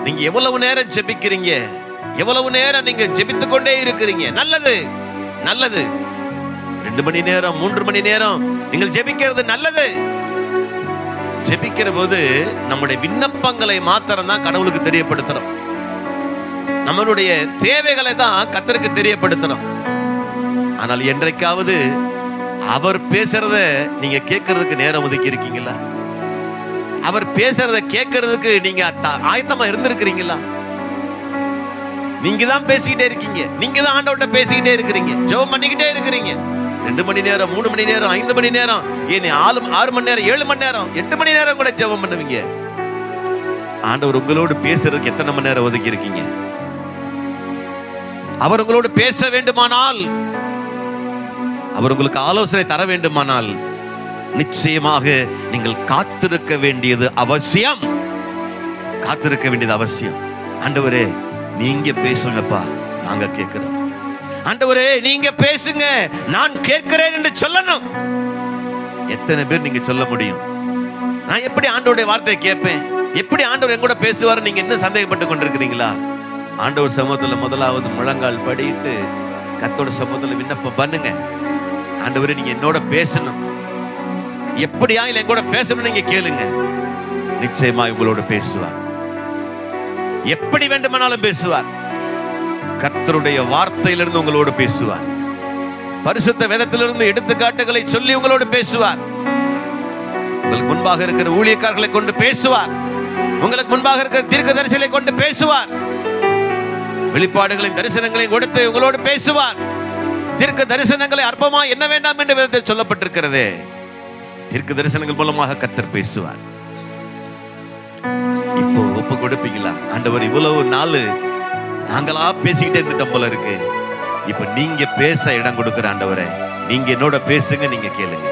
நீங்க எவ்வளவு நேரம் ஜெபிக்கிறீங்க, எவ்வளவு நேரம் நீங்க ஜெபித்துக் கொண்டே இருக்கிறீங்க. நல்லது நல்லது. 2 மணி நேரம் 3 மணி நேரம் நீங்கள் ஜெபிக்கிறது நல்லது. ஜெபிக்கிற போது நம்முடைய விண்ணப்பங்களை மாத்திரம் தான் கடவுளுக்கு தெரியப்படுத்துறோம். நம்மளுடைய தேவைகளை தான் கர்த்தருக்கு தெரியப்படுத்துறோம். ஆனால் என்றைக்காவது அவர் பேசுறத நீங்க கேட்கறதுக்கு நேரம் ஒதுக்கி இருக்கீங்களா? அவர் பேசுறத கேட்கறதுக்கு நீங்க ஆயத்தமா இருந்திருக்கிறீங்களா? நீங்க தான் பேசிக்கிட்டே இருக்கீங்க, நீங்க தான் ஆண்டவர்கிட்ட பேசிக்கிட்டே இருக்கிறீங்க, ஜெபம் பண்ணிக்கிட்டே இருக்கிறீங்க. 2 மணி நேரம் 3 மணி நேரம் 5 மணி நேரம், ஏன் 6 மணி நேரம் 7 மணி நேரம் 8 மணி நேரம் கூட ஜெபம் பண்ணுவீங்க. ஆண்டவர் உங்களோடு பேசுறதுக்கு எத்தனை மணி நேரம் ஒதுக்கி இருக்கீங்க? அவர் உங்களோடு பேச வேண்டுமானால், அவர் உங்களுக்கு ஆலோசனை தர வேண்டுமானால் நிச்சயமாக நீங்கள் காத்திருக்க வேண்டியது அவசியம். காத்திருக்க வேண்டியது அவசியம். ஆண்டவரே நீங்க பேசுங்கப்பா, நாங்க கேட்கிறோம். ஆண்டவரே நீங்க பேசுங்க, நான் கேட்கிறேன் என்று சொல்லணும். எத்தனை பேர் நீங்க சொல்ல முடியும்? நான் எப்படி ஆண்டவருடைய வார்த்தையை கேட்பேன், எப்படி ஆண்டவர் என் கூட பேசுவார்? நீங்க என்ன சந்தேகப்பட்டு கொண்டிருக்கிறீங்களா? ஆண்டவர் சமூகத்துல முதலாவது முழங்கால் படிட்டு கர்த்தரோட சமூகத்துல விண்ணப்பம் பண்ணுங்க. ஆண்டவரே நீங்க என்னோட பேசணும், எப்படியா என் கூட பேசணும் நீங்க கேளுங்க. நிச்சயமா உங்களோட பேசுவார், எப்படி வேண்டுமானாலும் பேசுவார். கர்த்தருடைய வார்த்தையிலிருந்து உங்களோடு பேசுவார். பரிசுத்த வேதத்திலிருந்து எடுத்துக்காட்டுகளை சொல்லி உங்களோடு பேசுவார். உங்களுக்கு முன்பாக இருக்கிற ஊழியக்காரர்களை கொண்டு பேசுவார். உங்களுக்கு முன்பாக இருக்கிற தீர்க்கதரிசிகளை கொண்டு பேசுவார். வெளிப்பாடுகளின் தரிசனங்களை கொடுத்து உங்களோடு பேசுவார். தீர்க்க தரிசனங்களை அற்பமா என்ன வேண்டாம் என்ற விதத்தில் சொல்லப்பட்டிருக்கிறது. தீர்க்க தரிசனங்கள் மூலமாக கர்த்தர் பேசுவார். இப்போ ஒப்பு கொடுப்பீங்களா? ஆண்டவர் இவ்வளவு நாள் நாங்களா பேசிக்கிட்டே இருந்துட்டோம் போல இருக்கு, இப்ப நீங்க பேச இடம் கொடுக்கிற ஆண்டவரே, நீங்க என்னோட பேசுங்க, நீங்க கேளுங்க.